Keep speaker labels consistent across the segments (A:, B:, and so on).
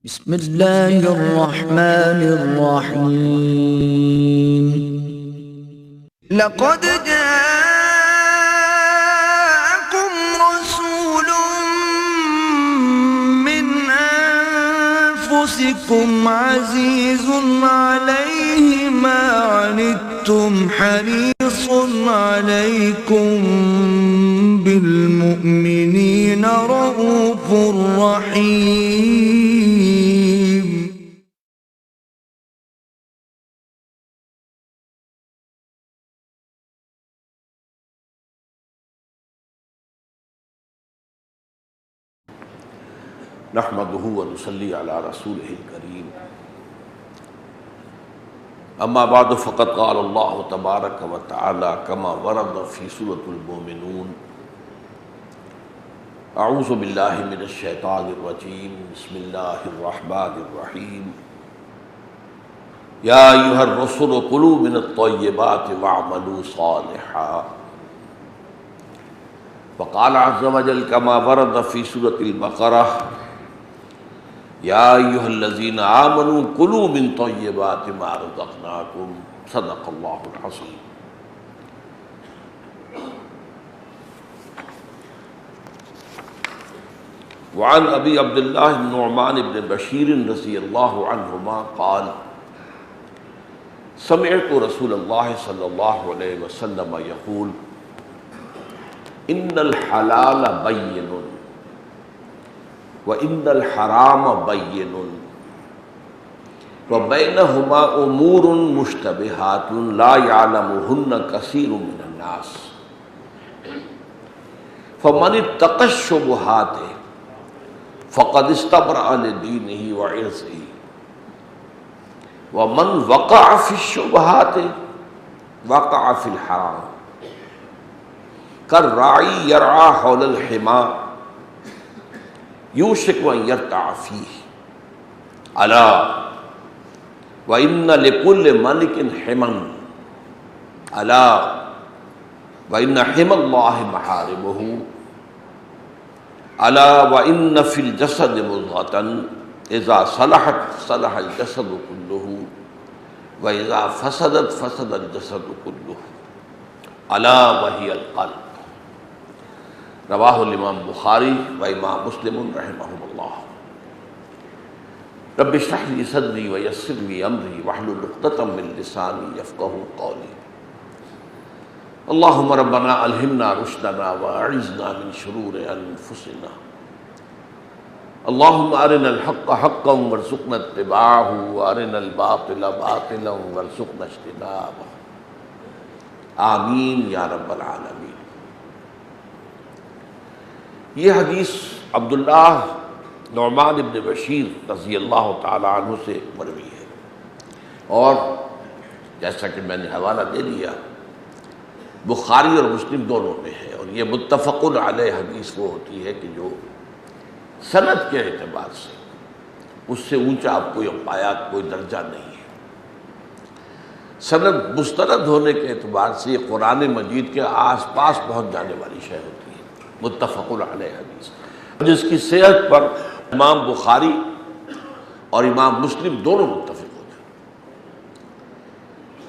A: بسم اللہ الرحمن الرحیم لقد جاءكم رسول من أنفسكم عزيز عليه ما عنتم حريص عليكم بالمؤمنين رؤوف رحيم
B: نحمده ونصلي على رسوله الكريم اما بعد فقد قال الله تبارك وتعالى كما ورد في سورة المؤمنون اعوذ بالله من الشيطان الرجيم بسم الله الرحمن الرحيم يا ايها الرسل كلوا من الطيبات واعملوا صالحا وقال عز وجل كما ورد في سورة البقرة یا ایھا الذین آمنوا کلوا من طیبات ما رزقناکم صدق اللہ العظیم۔ وعن ابی عبد اللہ النعمان بن بشیر رضی اللہ عنہما قال سمعت رسول اللہ صلی اللہ علیہ وسلم یقول ان الحلال بین وَإِنَّ الْحَرَامَ بَيِّنٌ وَبَيْنَهُمَا أُمُورٌ مُشْتَبِهَاتٌ لَا يَعْلَمُهُنَّ كَثِيرٌ مِنَ النَّاسِ فَمَنِ اتَّقَى الشُّبُهَاتِ فَقَدِ اسْتَبْرَأَ لِدِينِهِ وَعِرْضِهِ وَمَنْ وَقَعَ فِي الشُّبُهَاتِ وَقَعَ فِي الْحَرَامِ كَالرَّاعِي يَرْعَى حَوْلَ الْحِمَى یوشک ان یرتع فیہ الا وان لکل ملک حما الا وان حمى اللہ محارمہ الا وان فی الجسد مضغۃ اذا صلحت صلح الجسد کلہ واذا فسدت فسد الجسد کلہ الا وہی القلب۔ رواہ الامام بخاری و امام مسلم رحمہم اللہ۔ رب اشرح لی صدری ویسر لی امری واحلل عقدۃ من لسانی یفقہوا قولی۔ اللہم ربنا الہمنا رشدنا واعذنا من شرور انفسنا۔ اللہم ارنا الحق حقا وارزقنا اتباعہ وارنا الباطل باطلا وارزقنا اجتنابہ، آمین یا رب العالمین۔ یہ حدیث عبداللہ نعمان بن بشیر رضی اللہ تعالی عنہ سے مروی ہے، اور جیسا کہ میں نے حوالہ دے دیا بخاری اور مسلم دونوں میں ہے، اور یہ متفق علیہ حدیث وہ ہوتی ہے کہ جو سند کے اعتبار سے اس سے اونچا آپ کو پایا کوئی درجہ نہیں ہے۔ سند مستند ہونے کے اعتبار سے یہ قرآن مجید کے آس پاس پہنچ جانے والی شے ہوتی ہے، متفق علیہ حدیث، جس کی صحت پر امام بخاری اور امام مسلم دونوں متفق ہوتے ہیں۔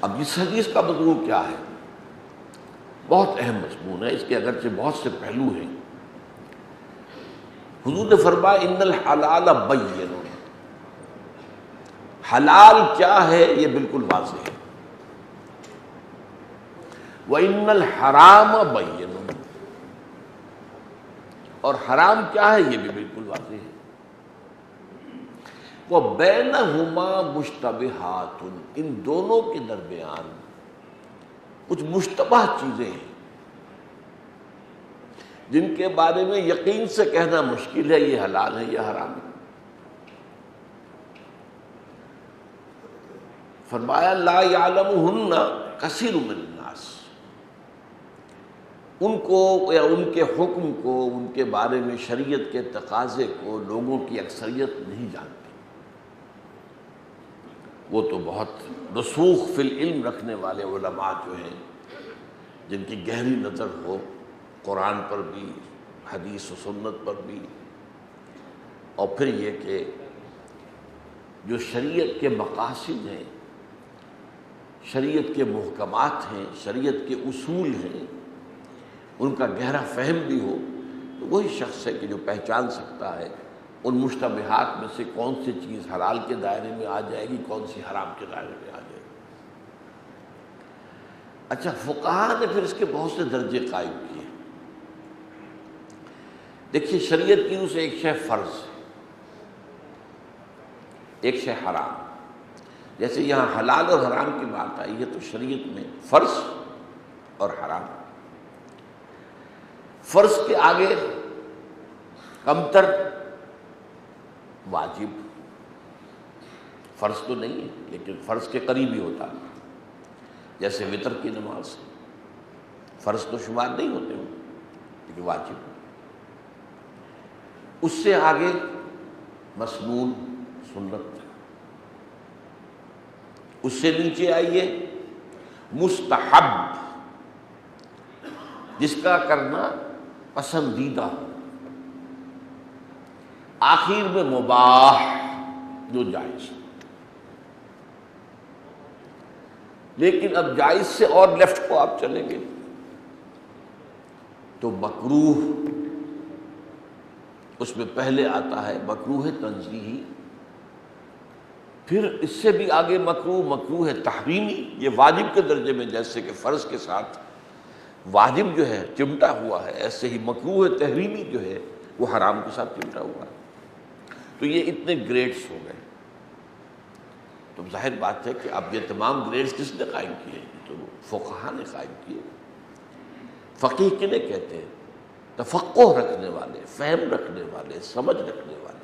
B: اب اس حدیث کا مضمون کیا ہے؟ بہت اہم مضمون ہے، اس کے اگرچہ بہت سے پہلو ہیں۔ حضور نے فرمایا ان الحلال بین، حلال کیا ہے یہ بالکل واضح ہے، وَإِنَّ الْحَرَامَ بَيِّنٌ، اور حرام کیا ہے یہ بھی بالکل واضح ہے، وَبَيْنَهُمَا مُشْتَبِهَاتٌ، ان دونوں کے درمیان کچھ مشتبہ چیزیں ہیں جن کے بارے میں یقین سے کہنا مشکل ہے یہ حلال ہے یہ حرام ہے۔ فرمایا لا يعلمهن كثير من الناس، ان کو یا ان کے حکم کو، ان کے بارے میں شریعت کے تقاضے کو لوگوں کی اکثریت نہیں جانتی۔ وہ تو بہت رسوخ فی العلم رکھنے والے علماء جو ہیں، جن کی گہری نظر ہو قرآن پر بھی، حدیث و سنت پر بھی، اور پھر یہ کہ جو شریعت کے مقاصد ہیں، شریعت کے محکمات ہیں، شریعت کے اصول ہیں، ان کا گہرا فہم بھی ہو، تو وہی شخص ہے کہ جو پہچان سکتا ہے ان مشتبہات میں سے کون سی چیز حلال کے دائرے میں آ جائے گی، کون سی حرام کے دائرے میں آ جائے گی۔ اچھا، فقہاء نے پھر اس کے بہت سے درجے قائم کیے۔ دیکھیے، شریعت کی روح سے ایک شے فرض، ایک شے حرام۔ جیسے یہاں حلال اور حرام کی بات آئی ہے تو شریعت میں فرض اور حرام، فرض کے آگے کمتر واجب، فرض تو نہیں ہے لیکن فرض کے قریب ہی ہوتا ہے، جیسے وتر کی نماز فرض تو شمار نہیں ہوتے ہوں لیکن واجب۔ اس سے آگے مسنون، سنت، اس سے نیچے آئیے مستحب، جس کا کرنا پسندیدہ ہو، آخر میں مباح، جو جائز۔ لیکن اب جائز سے اور لیفٹ کو آپ چلیں گے تو مکروہ، اس میں پہلے آتا ہے مکروہ تنزیہی، پھر اس سے بھی آگے مکروہ تحریمی، یہ واجب کے درجے میں، جیسے کہ فرض کے ساتھ واجب جو ہے چمٹا ہوا ہے، ایسے ہی مکروہ تحریمی جو ہے وہ حرام کے ساتھ چمٹا ہوا ہے۔ تو یہ اتنے گریڈز ہو گئے۔ تو ظاہر بات ہے کہ اب یہ تمام گریڈز کس نے قائم کیے؟ تو فقہاء نے قائم کیے۔ فقیہ کنہیں کہتے ہیں؟ تفقہ رکھنے والے، فہم رکھنے والے، سمجھ رکھنے والے،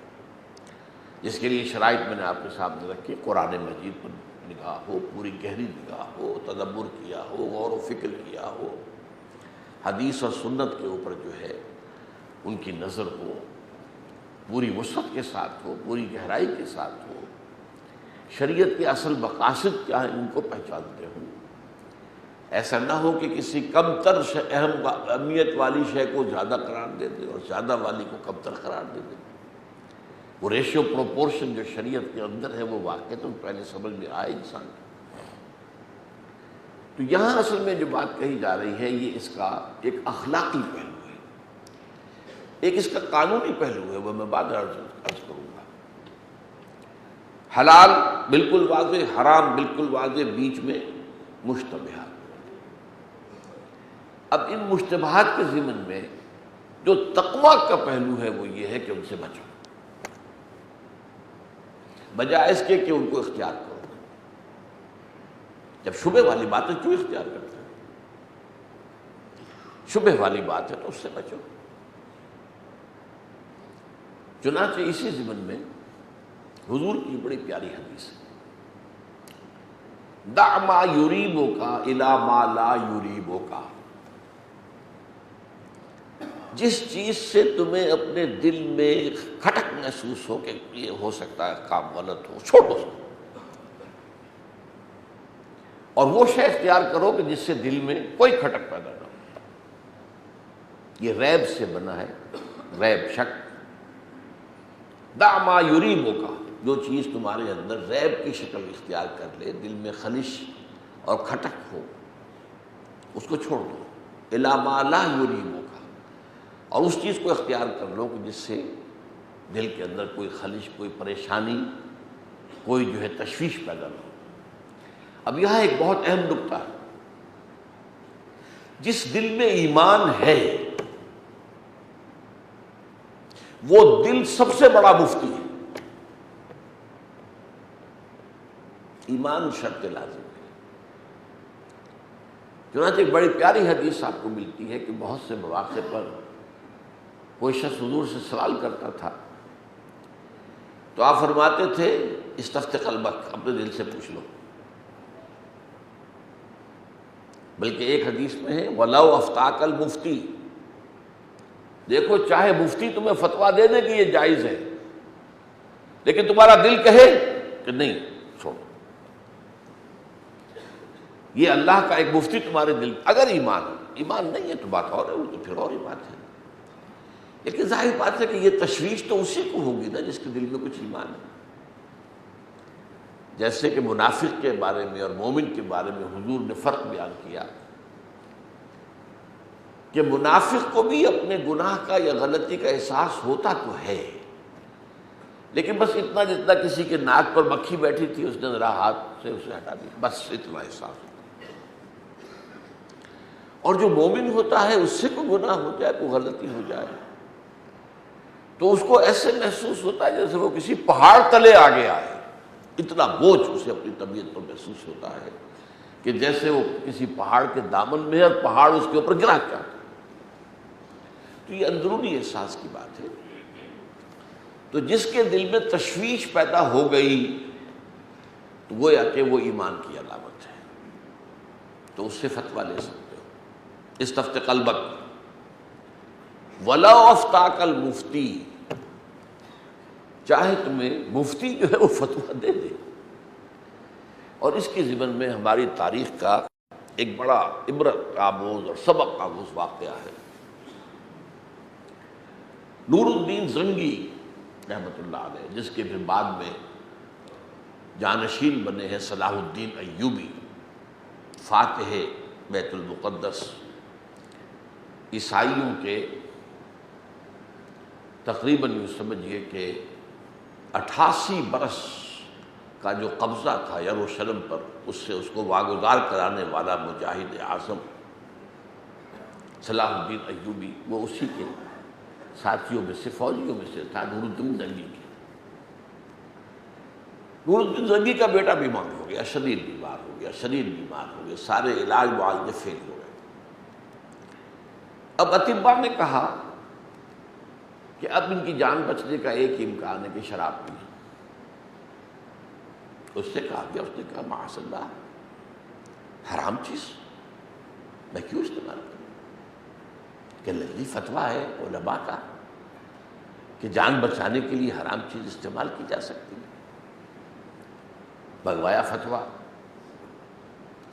B: جس کے لیے شرائط میں نے آپ کے سامنے رکھی، قرآن مجید پر نگاہ ہو، پوری گہری نگاہ ہو، تدبر کیا ہو، غور و فکر کیا ہو، حدیث اور سنت کے اوپر جو ہے ان کی نظر ہو، پوری وسعت کے ساتھ ہو، پوری گہرائی کے ساتھ ہو، شریعت کے اصل مقاصد کیا ہیں ان کو پہچانتے ہوں۔ ایسا نہ ہو کہ کسی کم تر اہم اہمیت والی شے کو زیادہ قرار دے دے اور زیادہ والی کو کم تر قرار دے دے۔ وہ ریشیو پروپورشن جو شریعت کے اندر ہے وہ واقع تو پہلے سمجھ میں آئے انسان کو۔ تو یہاں اصل میں جو بات کہی جا رہی ہے یہ اس کا ایک اخلاقی پہلو ہے، ایک اس کا قانونی پہلو ہے، وہ میں بعد میں عرض کروں گا۔ حلال بالکل واضح، حرام بالکل واضح، بیچ میں مشتبہات۔ اب ان مشتبہات کے ضمن میں جو تقویٰ کا پہلو ہے وہ یہ ہے کہ ان سے بچو، بجائے اس کے کہ ان کو اختیار کرو۔ جب شبہ والی بات ہے کیوں اختیار کرتے ہیں؟ شبہ والی بات ہے تو اس سے بچو۔ چنانچہ اسی ضمن میں حضور کی بڑی پیاری حدیث ہے، دع ما یریبک الی ما لا یریبک، جس چیز سے تمہیں اپنے دل میں کھٹک محسوس ہو کہ یہ ہو سکتا ہے کام غلط ہو، چھوڑ دو، اور وہ شے اختیار کرو کہ جس سے دل میں کوئی کھٹک پیدا نہ ہو۔ یہ ریب سے بنا ہے، ریب، شک۔ دع ما یریبک، جو چیز تمہارے اندر ریب کی شکل اختیار کر لے، دل میں خلش اور کھٹک ہو، اس کو چھوڑ دو۔ الی ما لا یریبک، اور اس چیز کو اختیار کر لو کہ جس سے دل کے اندر کوئی خلش، کوئی پریشانی، کوئی جو ہے تشویش پیدا نہ ہو۔ اب یہاں ایک بہت اہم نکتہ ہے، جس دل میں ایمان ہے وہ دل سب سے بڑا مفتی ہے۔ ایمان شرط لازم ہے۔ چنانچہ ایک بڑی پیاری حدیث آپ کو ملتی ہے کہ بہت سے مواقع پر کوئی شخص حضور سے سوال کرتا تھا تو آپ فرماتے تھے استفت قلبک، اپنے دل سے پوچھ لو۔ بلکہ ایک حدیث میں ہے وَلَوْ أَفْتَاكَ الْمُفْتِي، دیکھو چاہے مفتی تمہیں فتویٰ دے دے کہ یہ جائز ہے، لیکن تمہارا دل کہے کہ نہیں، چھوڑو۔ یہ اللہ کا ایک مفتی تمہارے دل، اگر ایمان نہیں ہے تو بات اور ہے، وہ تو پھر اور ہی بات ہے۔ لیکن ظاہر بات ہے کہ یہ تشویش تو اسی کو ہوگی نا جس کے دل میں کچھ ایمان ہے۔ جیسے کہ منافق کے بارے میں اور مومن کے بارے میں حضور نے فرق بیان کیا کہ منافق کو بھی اپنے گناہ کا یا غلطی کا احساس ہوتا تو ہے، لیکن بس اتنا جتنا کسی کے ناک پر مکھی بیٹھی تھی اس نے ذرا ہاتھ سے اسے ہٹا دیا، بس اتنا احساس ہوتا۔ اور جو مومن ہوتا ہے اس سے کوئی گناہ ہو جائے، کوئی غلطی ہو جائے تو اس کو ایسے محسوس ہوتا ہے جیسے وہ کسی پہاڑ تلے آ گیا ہے، اتنا بوجھ اسے اپنی طبیعت پر محسوس ہوتا ہے کہ جیسے وہ کسی پہاڑ کے دامن میں ہے اور پہاڑ اس کے اوپر گرا چاہتا ہے۔ تو یہ اندرونی احساس کی بات ہے۔ تو جس کے دل میں تشویش پیدا ہو گئی تو گویا کہ وہ ایمان کی علامت ہے، تو اس سے فتویٰ لے سکتے ہو۔ استفت قلبک ولو افتاک المفتی، چاہے تمہیں مفتی جو ہے وہ فتویٰ دے دے۔ اور اس کے ضمن میں ہماری تاریخ کا ایک بڑا عبرت آموز اور سبق آموز واقعہ ہے۔ نور الدین زنگی رحمۃ اللہ علیہ، جس کے پھر بعد میں جانشین بنے ہیں صلاح الدین ایوبی، فاتح بیت المقدس، عیسائیوں کے تقریباً یوں سمجھیے کہ 88 برس کا جو قبضہ تھا یروشلم پر، اس سے اس کو واگزار کرانے والا مجاہد اعظم صلاح الدین ایوبی، وہ اسی کے ساتھیوں میں سے، فوجیوں میں سے تھا، نور الدین زنگی کے۔ نور الدین زنگی کا بیٹا بیمار ہو گیا، شدید بیمار ہو گیا، سارے علاج معالجے فیل ہو گئے۔ اب اطباء نے کہا کہ اب ان کی جان بچنے کا ایک ہی امکان ہے کہ شراب پئیں۔ اس سے کہا گیا، اس نے کہا معاذ اللہ، حرام چیز میں کیوں استعمال کروں؟ کہ لذیذ فتویٰ ہے علماء کا کہ جان بچانے کے لیے حرام چیز استعمال کی جا سکتی ہے۔ بگوایا فتویٰ،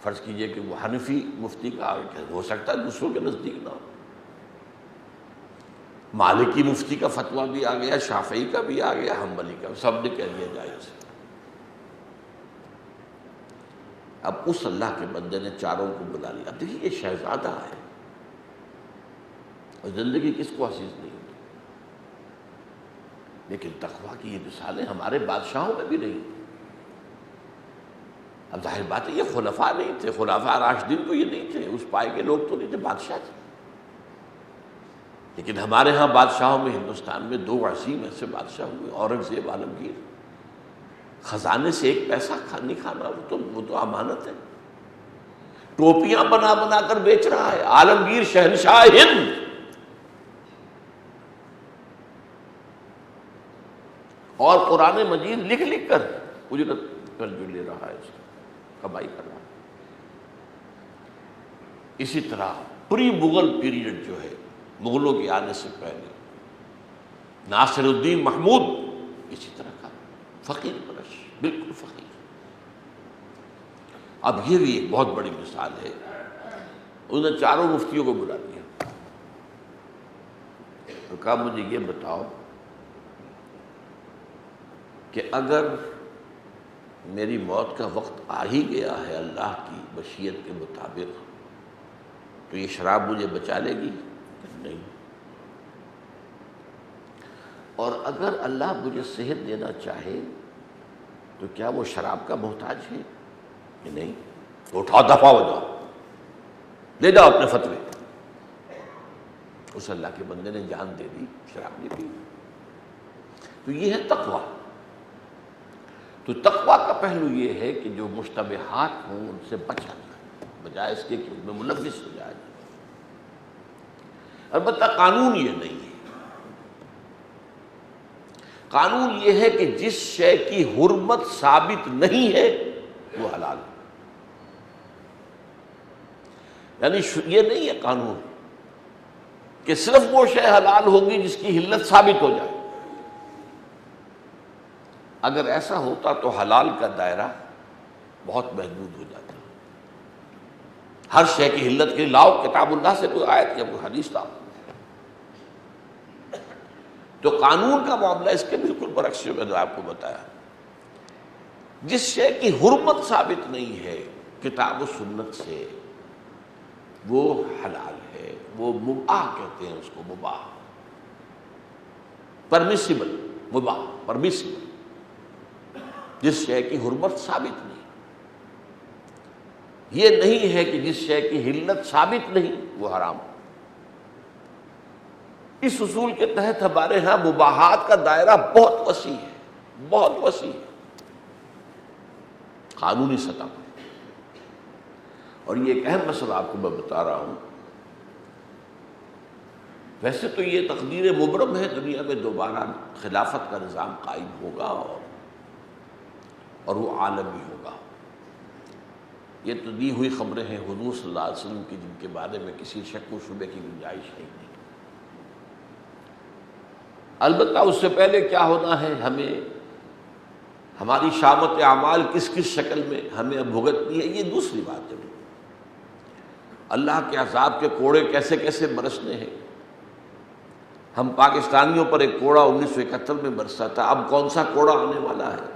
B: فرض کیجئے کہ وہ حنفی مفتی کا ہو سکتا ہے دوسروں کے نزدیک نہ ہو، مالکی مفتی کا فتویٰ بھی آ گیا، شافعی کا بھی آ گیا، حنبلی کا، سب نے کہہ دیا جائز ہے۔ اب اس اللہ کے بندے نے چاروں کو بلا لیا۔ اب دیکھیے یہ شہزادہ ہے اور زندگی کس کو عزیز نہیں ہوتی، لیکن تقویٰ کی یہ مثالیں ہمارے بادشاہوں میں بھی نہیں۔ اب ظاہر بات ہے یہ خلفاء نہیں تھے، خلفاء راشدین تو یہ نہیں تھے، اس پائے کے لوگ تو نہیں تھے، بادشاہ تھے۔ لیکن ہمارے ہاں بادشاہوں میں ہندوستان میں 2 عظیم ایسے بادشاہ ہوئے، اورنگزیب، عالمگیر۔ خزانے سے ایک پیسہ نہیں کھانا، وہ تو امانت ہے۔ ٹوپیاں بنا بنا کر بیچ رہا ہے عالمگیر شہنشاہ ہند، اور قرآن مجید لکھ لکھ کر اجرت پر جو لے رہا ہے، اس کا کمائی کر رہا ہے۔ اسی طرح پری مغل پیریڈ جو ہے، مغلوں کے آنے سے پہلے، ناصر الدین محمود اسی طرح کا فقیر پرش، بالکل فقیر۔ اب یہ بھی ایک بہت بڑی مثال ہے۔ انہوں نے چاروں مفتیوں کو بلا دیا، تو کہا مجھے یہ بتاؤ کہ اگر میری موت کا وقت آ ہی گیا ہے اللہ کی مشیت کے مطابق، تو یہ شراب مجھے بچا لے گی؟ نہیں۔ اور اگر اللہ مجھے صحت دینا چاہے تو کیا وہ شراب کا محتاج ہے کہ نہیں؟ تو اٹھاؤ، دفع ہو جاؤ، لے جاؤ اپنے فتوے۔ اس اللہ کے بندے نے جان دے دی، شراب نہیں پی۔ تو یہ ہے تقویٰ۔ تو تقویٰ کا پہلو یہ ہے کہ جو مشتبہات ہوں ان سے بچا جائے، بجائے اس کے کہ ان میں ملوث ہو جائے۔ البتہ قانون یہ نہیں ہے، قانون یہ ہے کہ جس شے کی حرمت ثابت نہیں ہے وہ حلال ہے۔ یعنی یہ نہیں ہے قانون کہ صرف وہ شے حلال ہوگی جس کی حلت ثابت ہو جائے۔ اگر ایسا ہوتا تو حلال کا دائرہ بہت محدود ہو جاتا۔ ہر شے کی حلت کے لیے لاؤ کتاب اللہ سے کوئی آیت یا کوئی حدیث لاؤ۔ تو قانون کا معاملہ اس کے بالکل برعکس ہے، میں نے آپ کو بتایا۔ جس شے کی حرمت ثابت نہیں ہے کتاب و سنت سے وہ حلال ہے، وہ مباح کہتے ہیں اس کو، مباح، پرمیسیبل، مباح پرمیسیبل، جس شے کی حرمت ثابت نہیں۔ یہ نہیں ہے کہ جس شے کی حلت ثابت نہیں وہ حرام۔ اس اصول کے تحت ہمارے ہاں مباحات کا دائرہ بہت وسیع ہے، بہت وسیع ہے قانونی سطح پر۔ اور یہ ایک اہم مسئلہ آپ کو میں بتا رہا ہوں، ویسے تو یہ تقدیر مبرم ہے، دنیا میں دوبارہ خلافت کا نظام قائم ہوگا اور وہ عالمی ہوگا۔ یہ تو دی ہوئی خبریں ہیں حضور صلی اللہ علیہ وسلم کی، جن کے بارے میں کسی شک و شبے کی گنجائش نہیں۔ البتہ اس سے پہلے کیا ہونا ہے، ہمیں ہماری شامت اعمال کس کس شکل میں ہمیں اب بھگتنی ہے، یہ دوسری بات ہے۔ اللہ کے عذاب کے کوڑے کیسے کیسے برسنے ہیں۔ ہم پاکستانیوں پر ایک کوڑا 1971 میں برسا تھا، اب کون سا کوڑا آنے والا ہے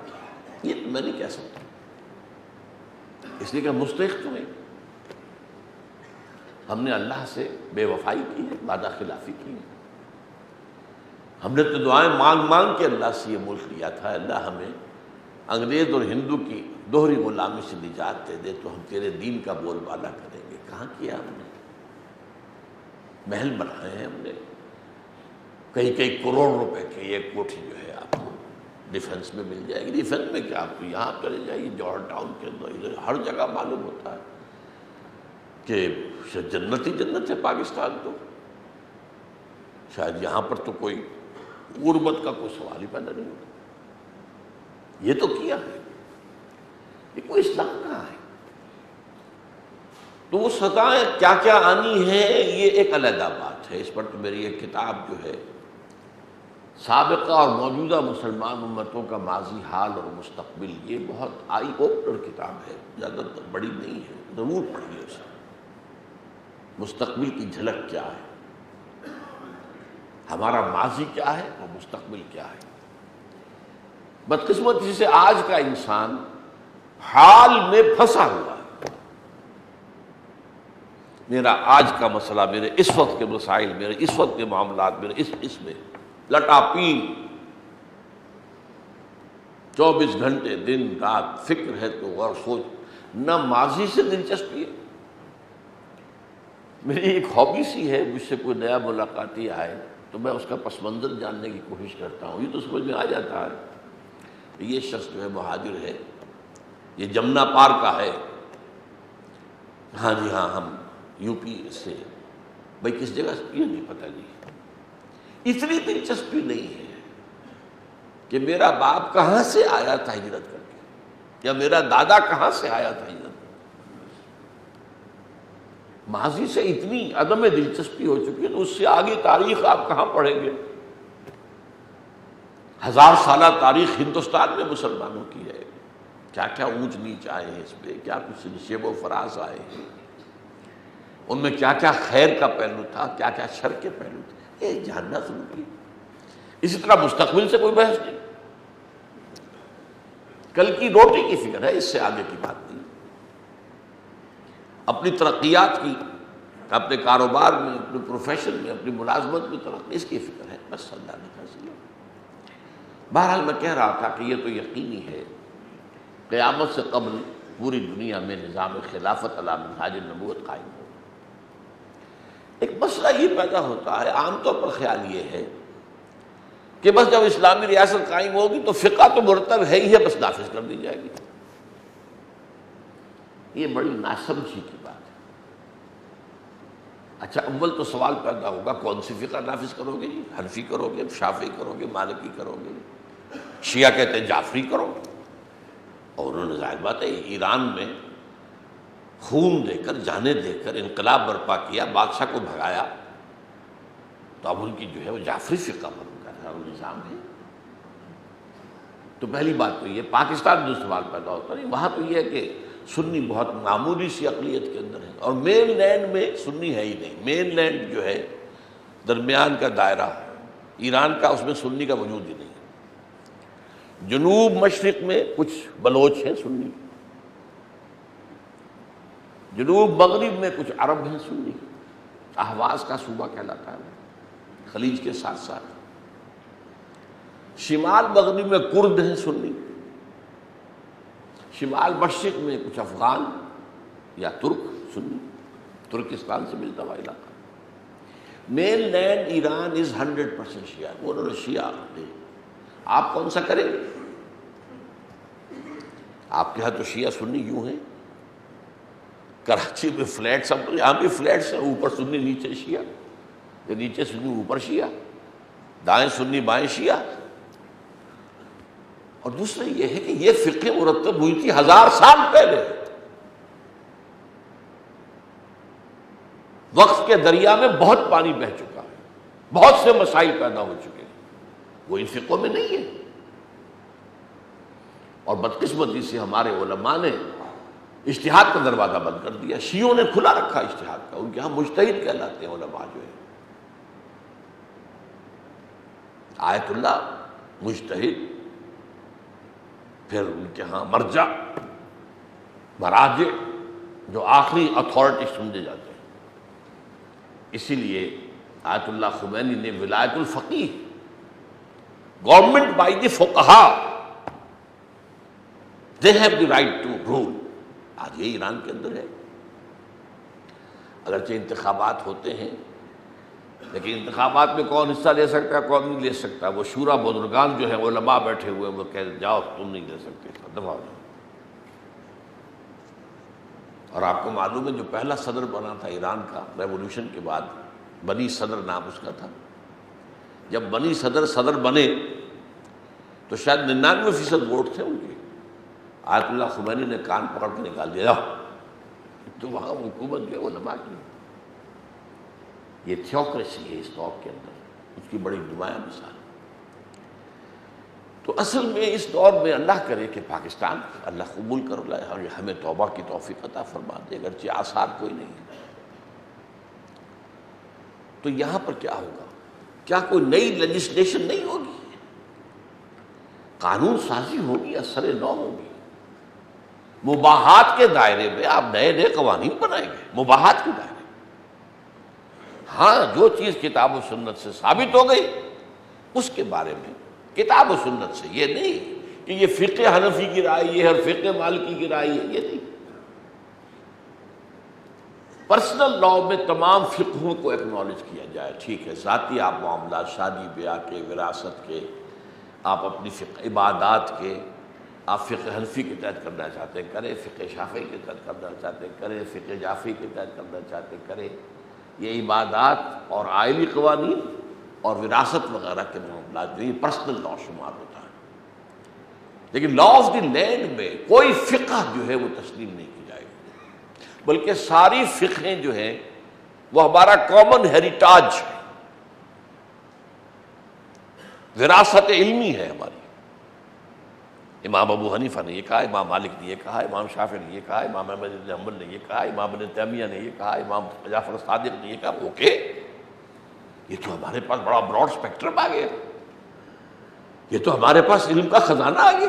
B: یہ میں نہیں کہہ سکتا، اس لیے کہ مستحق تو نہیں۔ ہم نے اللہ سے بے وفائی کی ہے، وعدہ خلافی کی ہے۔ ہم نے تو دعائیں مانگ مانگ کے اللہ سے یہ ملک لیا تھا، اللہ ہمیں انگریز اور ہندو کی دوہری غلامی سے نجات دے دے تو ہم تیرے دین کا بول بالا کریں گے۔ کہاں کیا ہم نے؟ محل بنائے ہیں ہم نے، کئی کروڑ روپے کی ایک کوٹھی جو ہے آپ کو ڈیفنس میں مل جائے گی۔ ڈیفنس میں کیا، آپ کو یہاں چلے جائیے جوہر ٹاؤن کے اندر، ادھر ہر جگہ معلوم ہوتا ہے کہ جنت ہی جنت ہے پاکستان۔ تو شاید یہاں پر تو کوئی غربت کا کوئی سوال ہی پیدا نہیں ہوتا۔ یہ تو کیا ہے، یہ کوئی اسلام کہاں ہے؟ تو وہ سزائیں کیا کیا آنی ہیں یہ ایک علیحدہ بات ہے، اس پر تو میری ایک کتاب جو ہے سابقہ اور موجودہ مسلمان امتوں کا ماضی، حال اور مستقبل، یہ بہت آئی اوپنر کتاب ہے، زیادہ بڑی نہیں ہے، ضرور پڑھیے اسے۔ مستقبل کی جھلک کیا ہے، ہمارا ماضی کیا ہے اور مستقبل کیا ہے۔ بدقسمتی سے آج کا انسان حال میں پھنسا ہوا ہے۔ میرا آج کا مسئلہ، میرے اس وقت کے مسائل، میرے اس وقت کے معاملات، میرے اس میں لٹا پین 24 گھنٹے دن رات فکر ہے تو غور سوچ، نہ ماضی سے دلچسپی ہے۔ میری ایک ہابی سی ہے، مجھ سے کوئی نیا ملاقاتی آئے تو میں اس کا پس منظر جاننے کی کوشش کرتا ہوں۔ یہ تو سمجھ میں آ جاتا ہے یہ شخص جو ہے مہاجر ہے، یہ جمنا پار کا ہے، ہاں جی ہاں ہم یو پی سے، بھائی کس جگہ سے، یہ نہیں پتہ جی۔ اتنی دلچسپی نہیں ہے کہ میرا باپ کہاں سے آیا تھا ہجرت کر کے، یا میرا دادا کہاں سے آیا تھا ہجرت کر کے۔ ماضی سے اتنی عدم دلچسپی ہو چکی ہے تو اس سے آگے تاریخ آپ کہاں پڑھیں گے؟ 1000 سالہ تاریخ ہندوستان میں مسلمانوں کی ہے، کیا کیا اونچ نیچ آئے ہیں اس پہ، کیا کچھ شیب و فراز آئے ہیں، ان میں کیا کیا خیر کا پہلو تھا، کیا کیا شر کے پہلو تھے، یہ جاننا ضروری ہے۔ اسی طرح مستقبل سے کوئی بحث نہیں، کل کی روٹی کی فکر ہے، اس سے آگے کی بات نہیں۔ اپنی ترقیات کی، اپنے کاروبار میں، اپنے پروفیشن میں، اپنی ملازمت میں ترقی، اس کی فکر ہے، بس اللہ نے فیصلہ۔ بہرحال میں کہہ رہا تھا کہ یہ تو یقینی ہے قیامت سے قبل پوری دنیا میں نظام خلافت علی منہاج النبوت قائم ہو۔ ایک مسئلہ یہ پیدا ہوتا ہے، عام طور پر خیال یہ ہے کہ بس جب اسلامی ریاست قائم ہوگی تو فقہ تو مرتب ہے ہی ہے، بس نافذ کر دی جائے گی۔ یہ بڑی ناسمجھی کی بات ہے۔ اچھا اول تو سوال پیدا ہوگا کون سی فقہ نافذ کرو گے جی؟ حنفی کرو گے، شافعی کرو گے، مالکی کرو گے؟ شیعہ کہتے ہیں جعفری کرو، اور انہوں نے ظاہر بات ہے ایران میں خون دے کر، جانیں دے کر انقلاب برپا کیا، بادشاہ کو بھگایا، تو اب ان کی جو ہے وہ جعفری فقہ پر ان کا نظام ہے۔ تو پہلی بات تو یہ، پاکستان میں جو سوال پیدا ہوتا ہے وہاں تو یہ ہے کہ سنی بہت معمولی سی اقلیت کے اندر ہے، اور مین لینڈ میں سنی ہے ہی نہیں۔ مین لینڈ جو ہے درمیان کا دائرہ ایران کا، اس میں سنی کا وجود ہی نہیں ہے۔ جنوب مشرق میں کچھ بلوچ ہیں سنی، جنوب مغرب میں کچھ عرب ہیں سنی، اہواز کا صوبہ کہلاتا ہے خلیج کے ساتھ ساتھ، شمال مغرب میں کرد ہیں سنی، شمال مشرق میں کچھ افغان یا ترک سنی، ترکستان سے ملتا ہوا علاقہ۔ مین لینڈ ایران از 100% شیعہ، وہ انہوں نے شیعہ دے۔ آپ کون سا کریں گے؟ آپ کے ہاں تو شیعہ سنی یوں ہیں، کراچی میں فلیٹس، اب تو یہاں بھی فلیٹس ہیں، اوپر سنی نیچے شیعہ، یا نیچے سنی اوپر شیعہ، دائیں سنی بائیں شیعہ۔ اور دوسرا یہ ہے کہ یہ فقہ مرتب ہوئی تھی 1000 سال پہلے، وقت کے دریا میں بہت پانی بہہ چکا ہے، بہت سے مسائل پیدا ہو چکے ہیں، وہ ان فقوں میں نہیں ہے۔ اور بدقسمتی سے ہمارے علماء نے اجتہاد کا دروازہ بند کر دیا، شیعوں نے کھلا رکھا اجتہاد کا، ان کے ہاں مجتہد کہلاتے ہیں علماء جو ہے، آیت اللہ مجتہد، پھر ان کے ہاں مرجع مراجع جو آخری اتھارٹی سمجھے جاتے ہیں۔ اسی لیے آیت اللہ خمینی نے ولایت الفقیہ، گورنمنٹ بائی دی فقہا، they have the right to rule، آج یہ ایران کے اندر ہے۔ اگرچہ انتخابات ہوتے ہیں لیکن انتخابات میں کون حصہ لے سکتا ہے کون نہیں لے سکتا، وہ شورا بزرگان جو ہے علماء بیٹھے ہوئے وہ کہتے جاؤ تم نہیں لے سکتے، دفع ہو جاؤ۔ اور آپ کو معلوم ہے جو پہلا صدر بنا تھا ایران کا ریولوشن کے بعد، بنی صدر نام اس کا تھا، جب بنی صدر بنے تو شاید 99% ووٹ تھے ان کے، آیت اللہ خمینی نے کان پکڑ کے نکال دیا، تو وہاں حکومت جو ہے علماء کی۔ یہ تھیوکریسی ہے اس دور کے اندر، اس کی بڑی نمایاں مثال۔ تو اصل میں اس دور میں اللہ کرے کہ پاکستان اللہ قبول کر لائے اور ہمیں توبہ کی توفیق عطا فرما دے، اگرچہ آثار کوئی نہیں ہے۔ تو یہاں پر کیا ہوگا؟ کیا کوئی نئی لیجسلیشن نہیں ہوگی؟ قانون سازی ہوگی، اثر نو ہوگی۔ مباحات کے دائرے میں آپ نئے قوانین بنائیں گے، مباحات کے دائرے۔ ہاں جو چیز کتاب و سنت سے ثابت ہو گئی اس کے بارے میں کتاب و سنت سے، یہ نہیں کہ یہ فقہ حنفی کی رائے یہ ہے اور فقہ مالکی کی رائے یہ نہیں۔ پرسنل لاء میں تمام فقہوں کو ایکنالج کیا جائے، ٹھیک ہے، ذاتی آپ معاملات، شادی بیاہ کے، وراثت کے، آپ اپنی فقہ عبادات کے، آپ فقہ حنفی کے تحت کرنا چاہتے ہیں کریں، فقہ شافعی کے تحت کرنا چاہتے ہیں کریں، فقہ جعفری کے تحت کرنا چاہتے ہیں کریں۔ یہ عبادات اور آئلی قوانین اور وراثت وغیرہ کے معاملات جو یہ پرسنل لاء شمار ہوتا ہے، لیکن لاء آف دی لینڈ میں کوئی فقہ جو ہے وہ تسلیم نہیں کی جائے گی، بلکہ ساری فقہیں جو ہیں وہ ہمارا کامن ہیریٹاج ہے، وراثت علمی ہے ہماری۔ امام ابو حنیفہ نے یہ کہا، امام مالک نے یہ کہا، امام شافعی نے یہ کہا، امام احمد بن حنبل نے یہ کہا، امام ابن تیمیہ نے یہ کہا، امام جعفر صادق نے یہ کہا۔ اوکے، یہ تو ہمارے پاس بڑا براڈ اسپیکٹرم آ گیا، یہ تو ہمارے پاس علم کا خزانہ آ گیا۔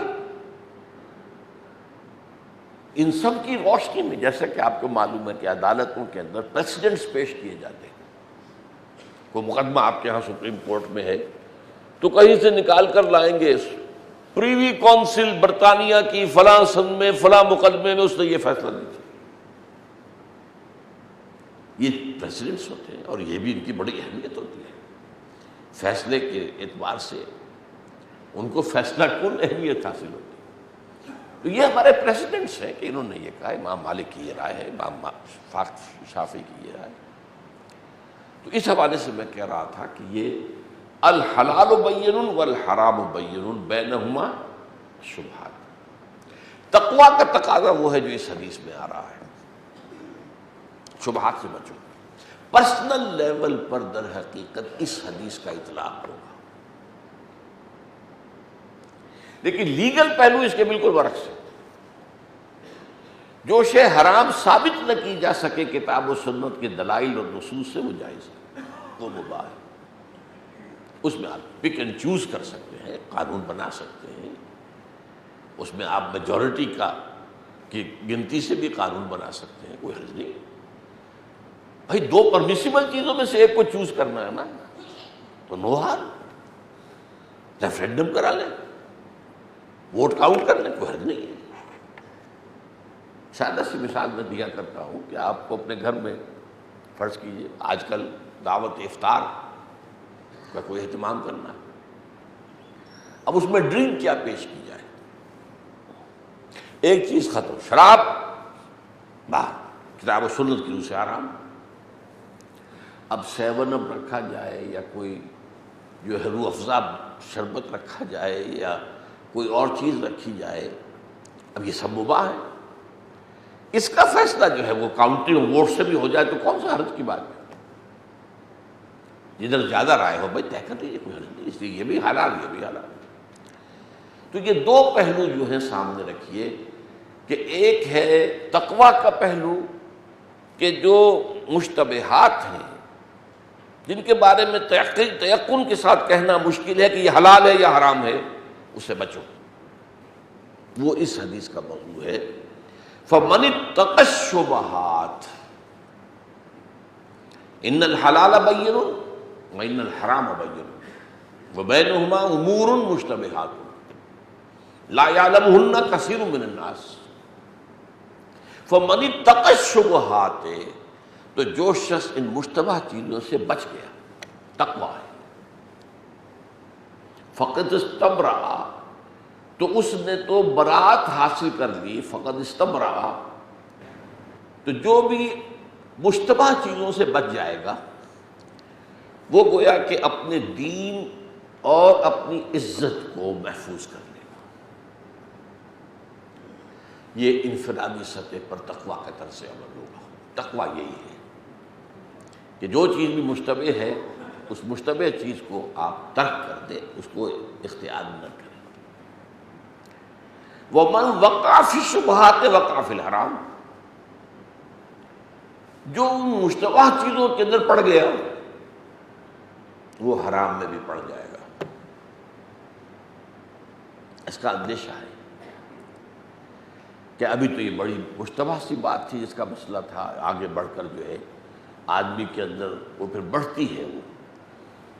B: ان سب کی روشنی میں جیسا کہ آپ کو معلوم ہے کہ عدالتوں کے اندر پریسیڈنٹس پیش کیے جاتے ہیں، کوئی مقدمہ آپ کے ہاں سپریم کورٹ میں ہے تو کہیں سے نکال کر لائیں گے، پریوی کونسل برطانیہ کی فلاں سن میں فلاں مقدمے میں اس نے یہ فیصلہ دیا۔ یہ پریسیڈنٹس ہوتے ہیں اور یہ بھی ان کی بڑی اہمیت ہوتی ہے، فیصلے کے اعتبار سے ان کو فیصلہ کن اہمیت حاصل ہوتی ہے۔ تو یہ ہمارے پریسیڈنٹس ہیں کہ انہوں نے یہ کہا، امام مالک کی یہ رائے ہے، امام شافعی کی یہ رائے۔ تو اس حوالے سے میں کہہ رہا تھا کہ یہ الحلال بین والحرام بین بینہما شبہات، تقویٰ کا تقاضا وہ ہے جو اس حدیث میں آ رہا ہے، شبہات سے بچو۔ پرسنل لیول پر در حقیقت اس حدیث کا اطلاق ہوگا، لیکن لیگل پہلو اس کے بالکل برعکس ہے۔ جو شے حرام ثابت نہ کی جا سکے کتاب و سنت کے دلائل اور نصوص سے، وہ جائز ہے، وہ مباح ہے، اس میں آپ پک اینڈ چوز کر سکتے ہیں، قانون بنا سکتے ہیں، اس میں آپ میجورٹی کی گنتی سے بھی قانون بنا سکتے ہیں، کوئی حرج نہیں۔ بھائی دو پرمیسیبل چیزوں میں سے ایک کو چوز کرنا ہے نا، تو نو ہار، ریفرینڈم کرا لیں، ووٹ کاؤنٹ کر لیں، کوئی حرج نہیں ہے۔ سادہ سی مثال میں دیا کرتا ہوں کہ آپ کو اپنے گھر میں فرض کیجئے آج کل دعوت افطار کا کوئی اہتمام کرنا ہے، اب اس میں ڈرنک کیا پیش کی جائے؟ ایک چیز ختم، شراب باہر، کتاب و سنت کی روح سے حرام۔ اب 7 اپ رکھا جائے یا کوئی جو ہے روح افزا شربت رکھا جائے یا کوئی اور چیز رکھی جائے، اب یہ سب مباح ہے۔ اس کا فیصلہ جو ہے وہ کاؤنٹنگ ووٹ سے بھی ہو جائے تو کون سا حرج کی بات ہے؟ جدھر زیادہ رائے ہو بھائی طے کر لیجیے، کوئی حرج نہیں، اس لیے یہ بھی حلال یہ بھی حلال۔ تو یہ دو پہلو جو ہیں سامنے رکھیے کہ ایک ہے تقویٰ کا پہلو کہ جو مشتبہات ہیں جن کے بارے میں تیقن کے ساتھ کہنا مشکل ہے کہ یہ حلال ہے یا حرام ہے، اس سے بچو، وہ اس حدیث کا موضوع ہے۔ فَمَنِ اتَّقَى الشُّبُهَاتِ إِنَّ الْحَلَالَ بَيِّنٌ وَإِنَّ الْحَرَامَ بَيِّنٌ وَبَيْنَهُمَا أُمُورٌ مُشْتَبِهَاتٌ لَا يَعْلَمُهُنَّ كَثِيرٌ مِّنَ النَّاسِ۔ فَمَنِ اتَّقَى الشُّبُهَاتِ، تو جو شخص ان مشتبہ چیزوں سے بچ گیا، تقویٰ ہے، فقد استبرأ، تو اس نے تو برات حاصل کر لی، فقد استبرأ، تو جو بھی مشتبہ چیزوں سے بچ جائے گا وہ گویا کہ اپنے دین اور اپنی عزت کو محفوظ کر لے گا۔ یہ انفرادی سطح پر تقویٰ کا طرز عمل ہوگا۔ تقویٰ یہی ہے کہ جو چیز بھی مشتبہ ہے اس مشتبہ چیز کو آپ ترک کر دیں، اس کو اختیار نہ کریں۔ وَمَنْ وَقَعَ فِي الشُّبُهَاتِ وَقَعَ فِي الْحَرَامِ، جو ان مشتبہ چیزوں کے اندر پڑ گیا وہ حرام میں بھی پڑ جائے گا۔ اس کا اندیشہ ہے کہ ابھی تو یہ بڑی مشتبہ سی بات تھی، جس کا مسئلہ تھا، آگے بڑھ کر جو ہے آدمی کے اندر وہ پھر بڑھتی ہے، وہ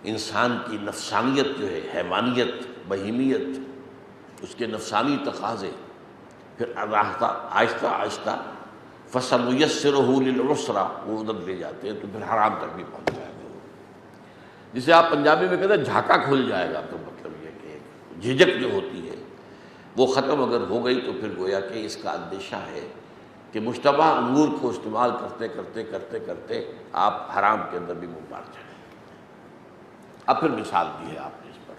B: انسان کی نفسانیت جو ہے، حیوانیت، بہیمیت، اس کے نفسانی تقاضے، پھر آہستہ آہستہ فَسَنُيَسِّرُهُ لِلْعُسْرَىٰ، وہ ادھر لے جاتے ہیں تو پھر حرام تک بھی پہنچ جائے گا، جسے آپ پنجابی میں کہتے ہیں جھاکا کھل جائے گا۔ تو مطلب یہ کہ جھجک جو ہوتی ہے وہ ختم اگر ہو گئی تو پھر گویا کہ اس کا اندیشہ ہے کہ مشتبہ امور کو استعمال کرتے کرتے کرتے کرتے آپ حرام کے اندر بھی منہ مار جائیں۔ اب پھر مثال دی ہے آپ نے اس پر،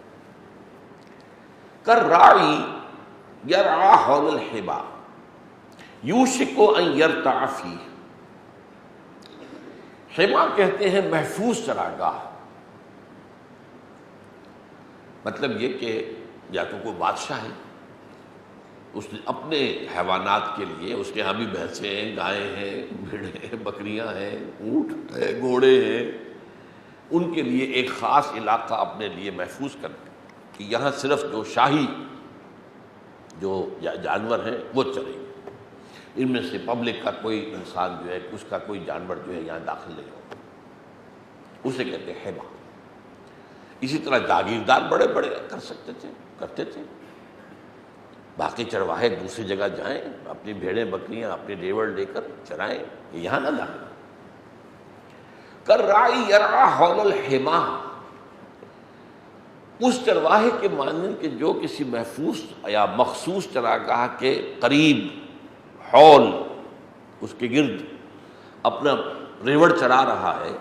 B: کالراعی یرعی حول الحمى یوشک ان یرتع فیہ۔ حمى کہتے ہیں محفوظ چراگاہ، مطلب یہ کہ یا تو کوئی بادشاہ ہے، اس نے اپنے حیوانات کے لیے، اس کے یہاں بھی بھینسیں ہیں، گائیں ہیں، بھیڑیں ہیں، بکریاں ہیں، اونٹ ہیں، گھوڑے ہیں، ان کے لیے ایک خاص علاقہ اپنے لیے محفوظ کر کہ یہاں صرف جو شاہی جو جانور ہیں وہ چریں گے، ان میں سے پبلک کا کوئی انسان جو ہے، اس کا کوئی جانور جو ہے یہاں داخل نہیں ہوگا، اسے کہتے ہیں حمى۔ اسی طرح جاگیردار بڑے بڑے کر سکتے تھے، کرتے تھے، باقی چرواہے دوسری جگہ جائیں، اپنی بھیڑیں بکریاں اپنے ڈیوڑ لے کر چرائیں، یہاں نہ داخل۔ کالراعی یرعی حول الحمى، اس چرواہے کے مانند کہ جو کسی محفوظ یا مخصوص چراگاہ کے قریب، حول، اس کے گرد اپنا ریوڑ چرا رہا ہے،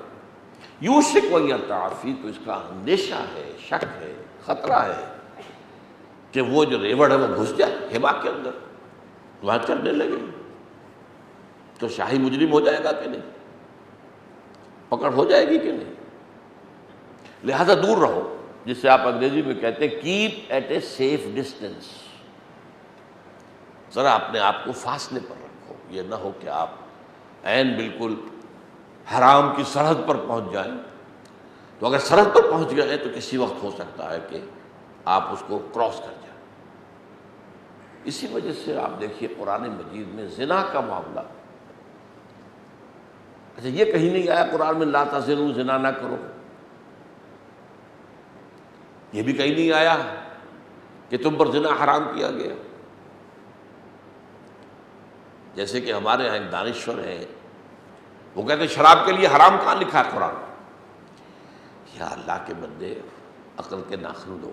B: یوشک ان یرتع فیہ، تو اس کا اندیشہ ہے، شک ہے، خطرہ ہے کہ وہ جو ریوڑ ہے وہ گھس جائے حمى کے اندر، وہاں چرنے لگے تو شاہی مجرم ہو جائے گا کہ نہیں، پکڑ ہو جائے گی کہ نہیں، لہذا دور رہو، جس سے آپ انگریزی میں کہتے ہیں keep at a safe distance, ذرا اپنے آپ کو فاصلے پر رکھو، یہ نہ ہو کہ آپ عین بالکل حرام کی سرحد پر پہنچ جائیں، تو اگر سرحد پر پہنچ گئے تو کسی وقت ہو سکتا ہے کہ آپ اس کو کراس کر جائیں۔ اسی وجہ سے آپ دیکھیے قرآن مجید میں زنا کا معاملہ، اچھا یہ کہیں نہیں آیا قرآن میں لا تزنوا، زنا نہ کرو، یہ بھی کہیں نہیں آیا کہ تم پر زنا حرام کیا گیا۔ جیسے کہ ہمارے یہاں ایک دانشور ہیں، وہ کہتے ہیں شراب کے لیے حرام کہاں لکھا ہے قرآن؟ یا اللہ کے بندے، عقل کے ناخن دو،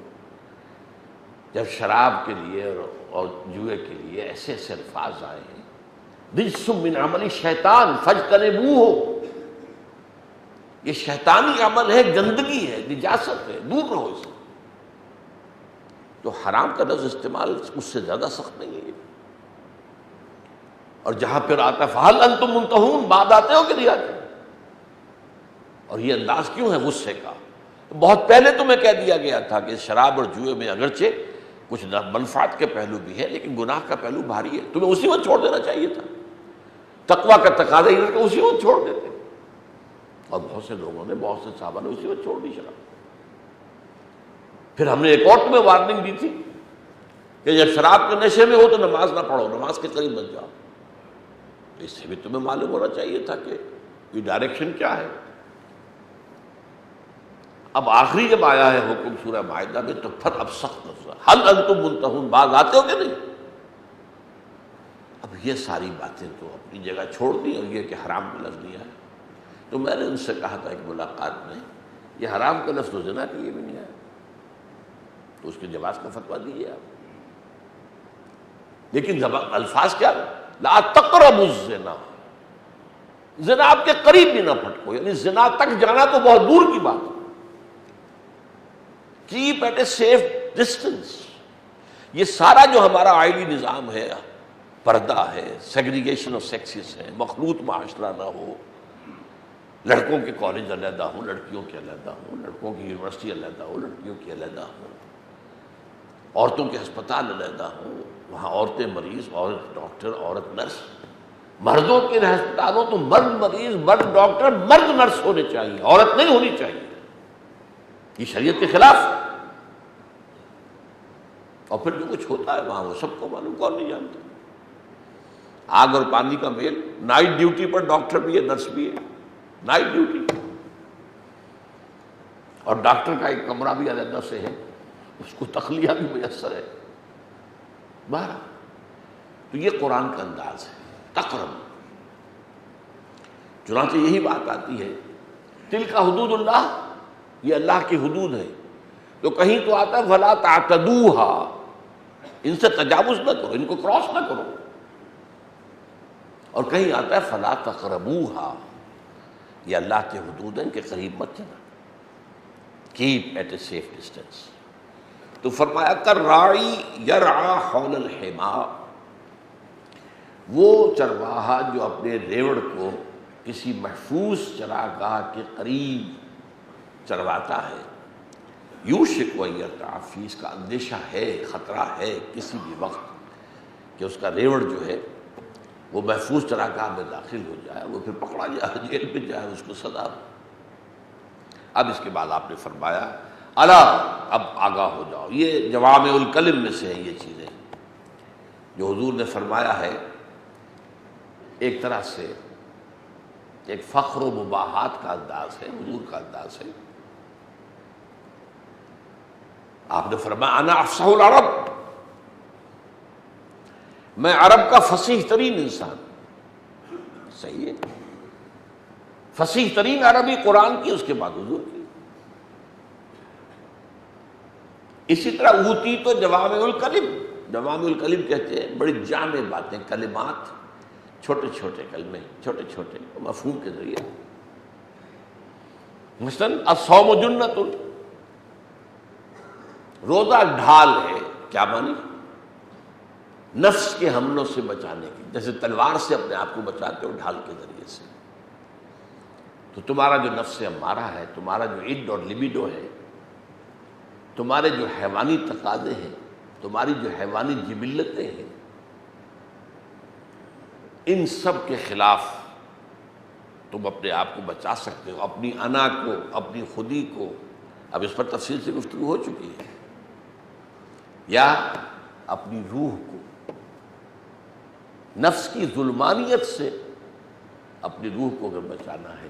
B: جب شراب کے لیے اور جوئے کے لیے ایسے ایسے الفاظ آئے ہیں، رجس من عمل شیطان فاجتنبوہ، یہ شیطانی عمل ہے، گندگی ہے، نجاست ہے، دور رہو اس سے۔ تو حرام کا لفظ استعمال اس سے زیادہ سخت نہیں ہے۔ اور جہاں پھر آتا ہے فہل انتم منتہون، بعد آتے ہو کہ نہیں آتے؟ اور یہ انداز کیوں ہے غصے کا؟ بہت پہلے تمہیں کہہ دیا گیا تھا کہ شراب اور جوئے میں اگرچہ کچھ منفعت کے پہلو بھی ہے لیکن گناہ کا پہلو بھاری ہے، تمہیں اسی وقت چھوڑ دینا چاہیے تھا۔ تقویٰ کا تقاضا یہ ہے کہ اسی وقت چھوڑ دیتے، اور بہت سے لوگوں نے، بہت سے صحابہ نے اسی وقت چھوڑ دی شراب۔ پھر ہم نے ایک اور تمہیں وارننگ دی تھی کہ جب شراب کے نشے میں ہو تو نماز نہ پڑھو، نماز کے قریب مت جاؤ۔ اس سے بھی تمہیں معلوم ہونا چاہیے تھا کہ یہ ڈائریکشن کیا ہے۔ اب آخری جب آیا ہے حکم سورہ مائدہ میں تو پھر اب سخت لفظ حل انتم منتہون، باز آتے ہو کہ نہیں؟ اب یہ ساری باتیں تو اپنی جگہ چھوڑ دی، اور یہ کہ حرام کا لفظ نہیں آیا۔ تو میں نے ان سے کہا تھا ایک ملاقات میں، یہ حرام کا لفظ تو زنا کے لیے بھی نہیں آیا، تو اس کے جواز کا فتویٰ دیجیے آپ۔ لیکن الفاظ کیا؟ لا تقربوا الزنا، زنا آپ کے قریب بھی نہ پھٹکو، یعنی زنا تک جانا تو بہت دور کی بات ہے۔ Keep at a safe distance. یہ سارا جو ہمارا آئلی نظام ہے، پردہ ہے، سیگریگیشن آف سیکسز ہے، مخلوط معاشرہ نہ ہو، لڑکوں کے کالج علیحدہ ہوں، لڑکیوں کے علیحدہ ہوں، لڑکوں کی یونیورسٹی علیحدہ ہو، لڑکیوں کی علیحدہ ہوں، عورتوں کے ہسپتال علیحدہ ہوں، وہاں عورتیں مریض، عورت ڈاکٹر، عورت نرس، مردوں کے ہسپتالوں تو مرد مریض، مرد ڈاکٹر، مرد نرس ہونے چاہیے، عورت نہیں ہونی چاہیے۔ یہ شریعت کے خلاف، اور پھر جو کچھ ہوتا ہے وہاں وہ سب کو معلوم، کون نہیں جانتا۔ آگ اور پانی کا میل، نائٹ ڈیوٹی پر ڈاکٹر بھی ہے، نرس بھی ہے، نائٹ ڈیوٹی، اور ڈاکٹر کا ایک کمرہ بھی علیحدہ سے ہے، اس کو تخلیہ بھی میسر ہے۔ بہرحال تو یہ قرآن کا انداز ہے، تقرب۔ چنانچہ یہی بات آتی ہے تلک حدود اللہ، یہ اللہ کی حدود ہے، تو کہیں تو آتا ہے وَلَا تَعْتَدُوهَا، ان سے تجاوز نہ کرو، ان کو کراس نہ کرو، اور کہیں آتا ہے فَلَا تَقْرَبُوهَا، یہ اللہ کے حدود ہیں، ان کے قریب مت جانا، keep at a safe distance. تو فرمایا کالراعی یرعی حول الحما، وہ چرواہا جو اپنے ریوڑ کو کسی محفوظ چراگاہ کے قریب چرواتا ہے، یوشک ان یرتع فیہ، اس کا اندیشہ ہے، خطرہ ہے کسی بھی وقت کہ اس کا ریوڑ جو ہے وہ محفوظ چراگاہ میں داخل ہو جائے، وہ پھر پکڑا جائے، جیل میں جائے، اس کو سزا ہو۔ اب اس کے بعد آپ نے فرمایا الا، اب آگاہ ہو جاؤ۔ یہ جوامع الکلم میں سے ہیں یہ چیزیں جو حضور نے فرمایا ہے، ایک طرح سے ایک فخر و مباحات کا انداز ہے، حضور کا انداز ہے۔ آپ نے فرمایا انا افصح العرب، میں عرب کا فصیح ترین انسان۔ صحیح ہے، فصیح ترین عربی قرآن کی، اس کے بعد حضور کی۔ اسی طرح اوتی تو جوامع الکلم، جوامع الکلم کہتے ہیں بڑی جامع باتیں، کلمات، چھوٹے چھوٹے کلمے، چھوٹے چھوٹے مفہوم کے ذریعے۔ مثلاً الصوم جنۃ، روزہ ڈھال ہے، کیا مانی؟ نفس کے حملوں سے بچانے کی، جیسے تلوار سے اپنے آپ کو بچاتے ہو ڈھال کے ذریعے سے۔ تو تمہارا جو نفس امارہ ہے، تمہارا جو اڈ اور لبیڈو ہے، تمہارے جو حیوانی تقاضے ہیں، تمہاری جو حیوانی جبلتیں ہیں، ان سب کے خلاف تم اپنے آپ کو بچا سکتے ہو، اپنی انا کو، اپنی خودی کو۔ اب اس پر تفصیل سے گفتگو ہو چکی ہے۔ یا اپنی روح کو، نفس کی ظلمانیت سے اپنی روح کو اگر بچانا ہے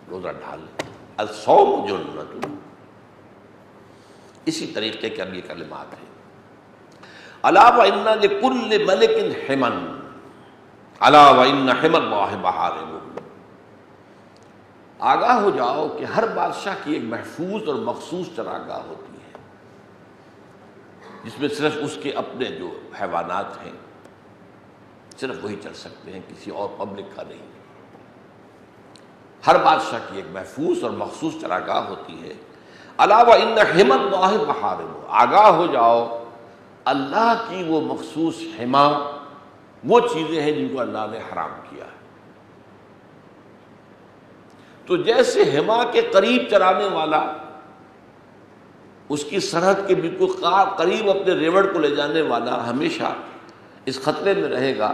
B: روزہ ڈھال لیں۔ الصوم جنۃ، اسی طریقے کے اب یہ کلمات ہیں۔ الا وان لکل ملک حما، الا وان حما اللہ محارمہ، آگاہ ہو جاؤ کہ ہر بادشاہ کی ایک محفوظ اور مخصوص چراگاہ ہوتی ہے، جس میں صرف اس کے اپنے جو حیوانات ہیں صرف وہی چل سکتے ہیں، کسی اور پبلک کا نہیں۔ ہر بادشاہ کی ایک محفوظ اور مخصوص چراگاہ ہوتی ہے۔ الا وان حما اللہ محارمہ، آگاہ ہو جاؤ اللہ کی وہ مخصوص حما، وہ چیزیں ہیں جن کو اللہ نے حرام کیا ہے۔ تو جیسے حما کے قریب چرانے والا اس کی سرحد کے بالکل قریب اپنے ریوڑ کو لے جانے والا ہمیشہ اس خطرے میں رہے گا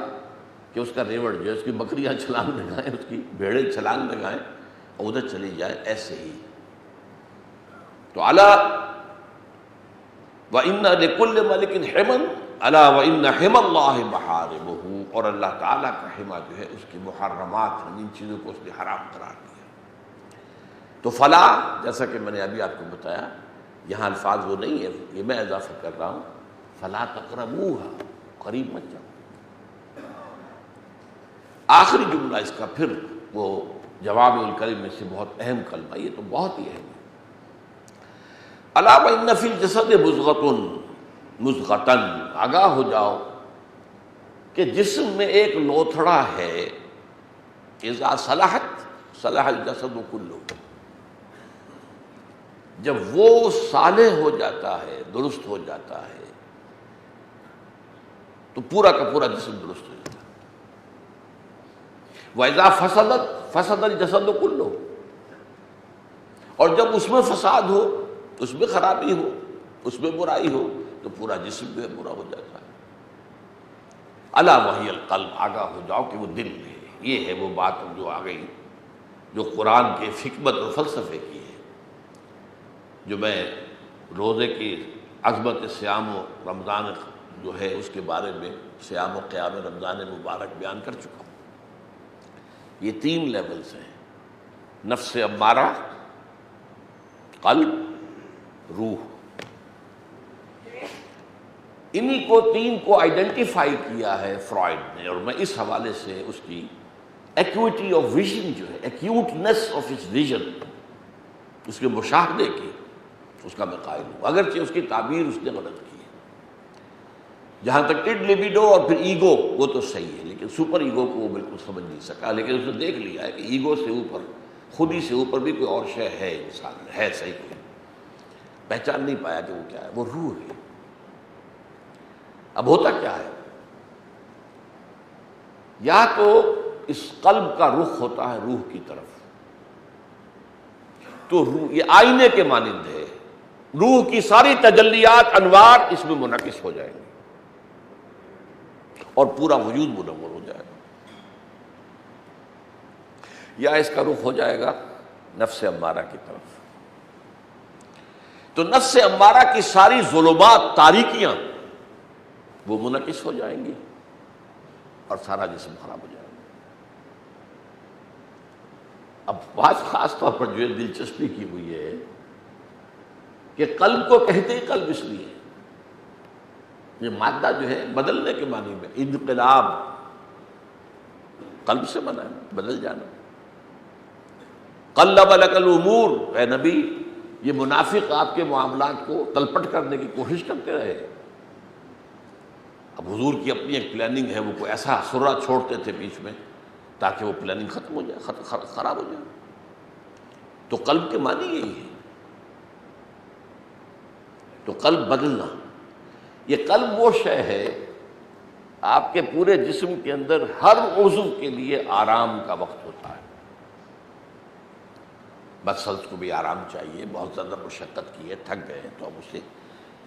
B: کہ اس کا ریوڑ جو ہے، اس کی بکریاں چھلانگ لگائیں، اس کی بھیڑیں چھلانگ لگائیں اور ادھر چلی جائیں، ایسے ہی تو الا وَإِنَّ لِكُلِّ مَلِكٍ حِمًا أَلَا وَإِنَّ حِمَى اللَّهِ مَحَارِمُهُ، اور اللہ تعالیٰ کا حما جو ہے اس کی محرمات ہیں، جن چیزوں کو اس نے حرام قرار دیا۔ تو فلا، جیسا کہ میں نے ابھی آپ کو بتایا، یہاں الفاظ وہ نہیں ہے، یہ میں اضافہ کر رہا ہوں، فلا تقربوها، قریب مت جاؤ۔ آخری جملہ اس کا پھر وہ جواب الکلم میں سے بہت اہم کلمہ، یہ تو بہت ہی اہم ہے۔ الا وان فی الجسد مضغۃ، آگاہ ہو جاؤ کہ جسم میں ایک لوتھڑا ہے، اذا صلحت صلح الجسد کلہ، جب وہ صالح ہو جاتا ہے، درست ہو جاتا ہے، تو پورا کا پورا جسم درست ہو جاتا ہے۔ وَإِذَا فَسَدَتْ فَسَدَ الْجَسَدُ كُلُّهُ، اور جب اس میں فساد ہو، اس میں خرابی ہو، اس میں برائی ہو، تو پورا جسم جو ہے برا ہو جاتا ہے۔ الا وہی القلب، آگاہ ہو جاؤ کہ وہ دل ہے۔ یہ ہے وہ بات جو آ گئی، جو قرآن کے حکمت اور فلسفے کی ہے، جو میں روزے کی عظمت صیام و رمضان جو ہے اس کے بارے میں صیام و قیام رمضان مبارک بیان کر چکا ہوں۔ یہ 3 لیولز ہیں، نفس امارہ، قلب، روح۔ انہی کو 3 کو آئیڈینٹیفائی کیا ہے فرائڈ نے، اور میں اس حوالے سے اس کی ایکوٹی آف ویژن جو ہے، ایکیوٹنس آف اس ویژن، اس کے مشاہدے کی، اس کا میں قائل ہوں، اگرچہ اس کی تعبیر اس نے غلط کی ہے۔ جہاں تک ٹڈ لیبیڈو اور پھر ایگو، وہ تو صحیح ہے، لیکن سپر ایگو کو وہ بالکل سمجھ نہیں سکا، لیکن اس نے دیکھ لیا ہے کہ ایگو سے اوپر، خودی سے اوپر بھی کوئی اور شے ہے، انسان میں ہے، صحیح کوئی پہچان نہیں پایا کہ وہ کیا ہے، وہ روح ہے۔ اب ہوتا کیا ہے، یا تو اس قلب کا رخ ہوتا ہے روح کی طرف، تو روح یہ آئینے کے مانند ہے، روح کی ساری تجلیات، انوار اس میں منعکس ہو جائیں گے اور پورا وجود منور ہو جائے گا۔ یا اس کا رخ ہو جائے گا نفس امارہ کی طرف، تو نفس امارہ کی ساری ظلمات، تاریکیاں وہ منعکس ہو جائیں گی اور سارا جسم خراب ہو جائے گا۔ اب بات خاص طور پر جو ہے دلچسپی کی ہوئی ہے کہ قلب کو کہتے ہی قلب اس لیے، یہ مادہ جو ہے بدلنے کے معنی میں، انقلاب قلب سے بنا ہے، بدل جانا۔ قلب لک الامور، اے نبی، یہ منافق آپ کے معاملات کو تلپٹ کرنے کی کوشش کرتے رہے۔ اب حضور کی اپنی ایک پلاننگ ہے، وہ کوئی ایسا سرہ چھوڑتے تھے بیچ میں تاکہ وہ پلاننگ ختم ہو جائے، خراب ہو جائے۔ تو قلب کے معنی یہی ہے، تو قلب بدلنا۔ یہ قلب وہ شے ہے، آپ کے پورے جسم کے اندر ہر عضو کے لیے آرام کا وقت ہوتا ہے۔ مسلز کو بھی آرام چاہیے، بہت زیادہ مشقت کی ہے، تھک گئے ہیں، تو اب اسے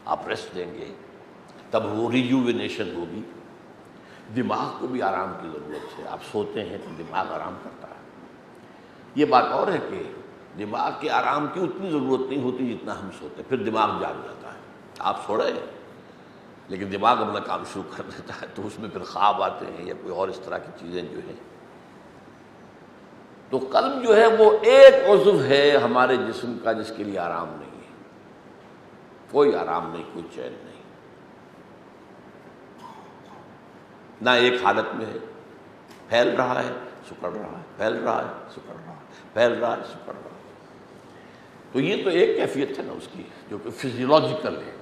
B: آپ ریسٹ دیں گے، تب وہ ریجوینیشن ہوگی۔ دماغ کو بھی آرام کی ضرورت ہے، آپ سوتے ہیں تو دماغ آرام کرتا ہے۔ یہ بات اور ہے کہ دماغ کے آرام کی اتنی ضرورت نہیں ہوتی جتنا ہم سوتے ہیں، پھر دماغ جاگ جاتا ہے۔ آپ سو رہے ہیں، لیکن دماغ اپنا کام شروع کر دیتا ہے تو اس میں پھر خواب آتے ہیں یا کوئی اور اس طرح کی چیزیں جو ہیں. تو قلب جو ہے وہ ایک عضو ہے ہمارے جسم کا جس کے لیے آرام نہیں ہے، کوئی آرام نہیں، کوئی چین نہیں، نہ ایک حالت میں ہے، پھیل رہا ہے سکڑ رہا ہے، پھیل رہا ہے سکڑ رہا ہے، پھیل رہا ہے سکڑ رہا ہے. تو یہ تو ایک کیفیت ہے نا اس کی جو کہ فزیولوجیکل ہے،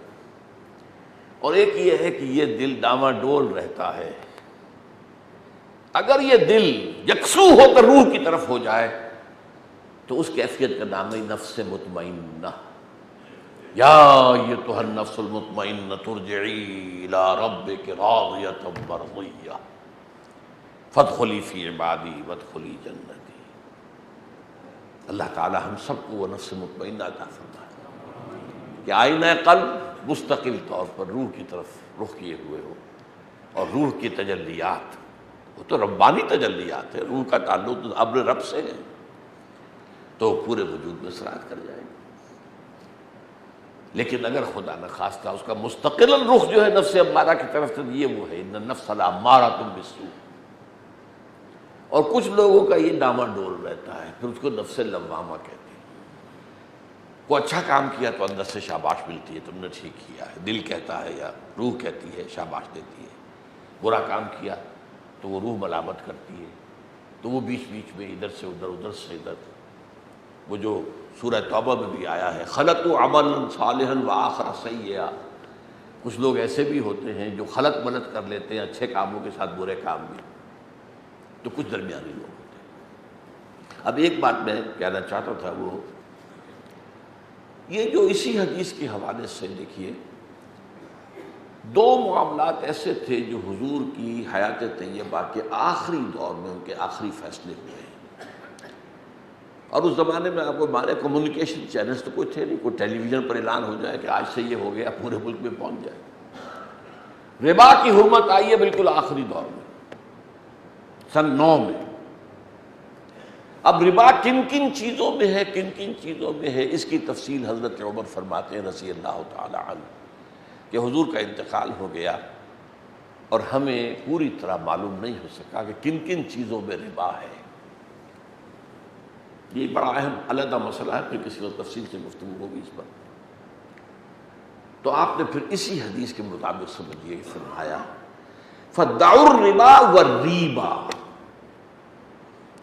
B: اور ایک یہ ہے کہ یہ دل ڈاواڈول رہتا ہے. اگر یہ دل یکسو ہو کر روح کی طرف ہو جائے تو اس کیفیت کا نام ہے نفس مطمئنہ. یا ایتھا النفس المطمئنہ ترجعی الی ربک راضیۃ مرضیہ فادخلی فی عبادی وادخلی جنتی. اللہ تعالی ہم سب کو وہ نفس مطمئنہ عطا فرمائے کہ آئینہ قلب مستقل طور پر روح کی طرف رخ کیے ہوئے ہو، اور روح کی تجلیات وہ تو ربانی تجلیات ہے، روح کا تعلق ابر رب سے ہے، تو پورے وجود میں سرایت کر جائے گا. لیکن اگر خدا نخواستہ اس کا مستقل رخ جو ہے نفس امارہ کی طرف سے، یہ وہ ہے ان النفس لامارۃ بالسوء. اور کچھ لوگوں کا یہ ڈاواڈول رہتا ہے، پھر اس کو نفس لوامہ کہتے ہیں. وہ اچھا کام کیا تو اندر سے شاباش ملتی ہے، تم نے ٹھیک کیا ہے، دل کہتا ہے یا روح کہتی ہے، شاباش دیتی ہے. برا کام کیا تو وہ روح ملامت کرتی ہے، تو وہ بیچ بیچ میں ادھر سے ادھر، ادھر سے ادھر. وہ جو سورہ توبہ میں بھی آیا ہے خلطوا عملا صالحا وآخر سیئا. کچھ لوگ ایسے بھی ہوتے ہیں جو خلط ملط کر لیتے ہیں اچھے کاموں کے ساتھ برے کام بھی، تو کچھ درمیانی لوگ ہوتے ہیں. اب ایک بات میں کہنا چاہتا تھا، وہ یہ جو اسی حدیث کے حوالے سے دیکھیے، دو معاملات ایسے تھے جو حضور کی حیات طیبہ کے آخری دور میں ان کے آخری فیصلے ہوئے ہیں. اور اس زمانے میں آپ کو ہمارے کمیونیکیشن چینلز تو کوئی تھے نہیں، کوئی ٹیلی ویژن پر اعلان ہو جائے کہ آج سے یہ ہو گیا، پورے ملک میں پہنچ جائے. ربا کی حرمت آئی ہے بالکل آخری دور میں، سن 9 میں. اب ربا کن کن چیزوں میں ہے، کن کن چیزوں میں ہے، اس کی تفصیل حضرت عمر فرماتے ہیں رضی اللہ تعالی عنہ کہ حضور کا انتقال ہو گیا اور ہمیں پوری طرح معلوم نہیں ہو سکا کہ کن کن چیزوں میں ربا ہے. یہ بڑا اہم علیحدہ مسئلہ ہے، پھر کسی وقت تفصیل سے گفتگو ہوگی اس پر. تو آپ نے پھر اسی حدیث کے مطابق سمجھیے فرمایا فَدَعُوا الرِّبَا وَالرِّيبَا.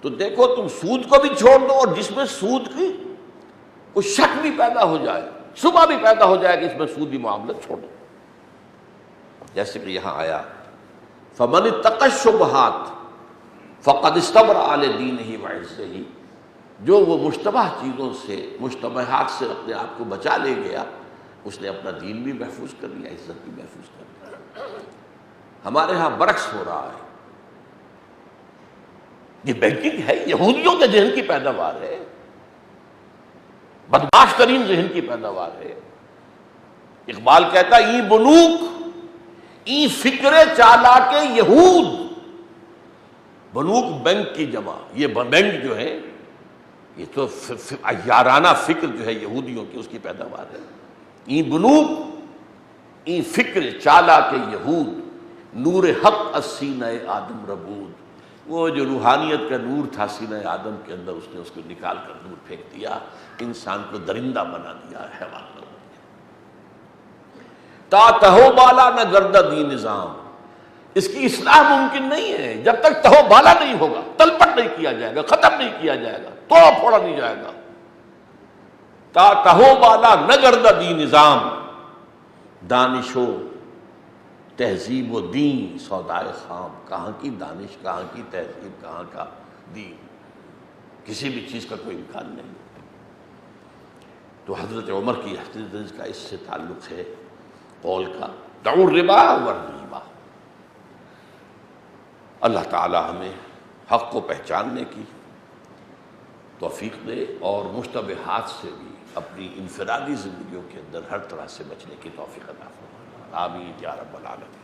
B: تو دیکھو تم سود کو بھی چھوڑ دو، اور جس میں سود کی کوئی شک بھی پیدا ہو جائے، صبح بھی پیدا ہو جائے کہ اس میں سودی معاملت چھوڑو. جیسے کہ یہاں آیا فَمَنِ اتَّقَى الشُّبُهَاتِ فَقَدِ اسْتَبْرَأَ لِدِينِهِ وَعِرْضِهِ. جو وہ مشتبہ چیزوں سے، مشتبہات سے اپنے آپ کو بچا لے گیا، اس نے اپنا دین بھی محفوظ کر لیا، عزت بھی محفوظ کر لیا. ہمارے ہاں برعکس ہو رہا ہے. یہ بینکنگ ہے، یہودیوں کے ذہن کی پیداوار ہے، بدماش ترین ذہن کی پیداوار ہے. اقبال کہتا ہے ای بنوک ای فکر چالاک یہود. بنوک بینک کی جمع، یہ بینک جو ہے یہ تو یارانہ فکر جو ہے یہودیوں کی، اس کی پیداوار ہے. ای بنوک ای فکر چالاک یہود نور حق از سینہ آدم ربود. وہ جو روحانیت کا نور تھا سینہ آدم کے اندر، اس نے اس کو نکال کر دور پھینک دیا، انسان کو درندہ بنا دیا، حیوان بنا دیا. تا تہو بالا نہ گردہ دی نظام. اس کی اصلاح ممکن نہیں ہے جب تک تہو بالا نہیں ہوگا، تلپٹ نہیں کیا جائے گا، ختم نہیں کیا جائے گا، توڑا پھوڑا نہیں جائے گا. تا تہو بالا نہ گردہ دی نظام دانش و تہذیب و دین سودائے خام. کہاں کی دانش، کہاں کی تہذیب، کہاں کا دین، کسی بھی چیز کا کوئی امکان نہیں. تو حضرت عمر کی حدیث کا اس سے تعلق ہے قول کا دعوا الربا والربا. اللہ تعالی ہمیں حق کو پہچاننے کی توفیق دے اور مشتبہات سے بھی اپنی انفرادی زندگیوں کے اندر ہر طرح سے بچنے کی توفیق عطا فرمائے. آمین یا رب العالمین.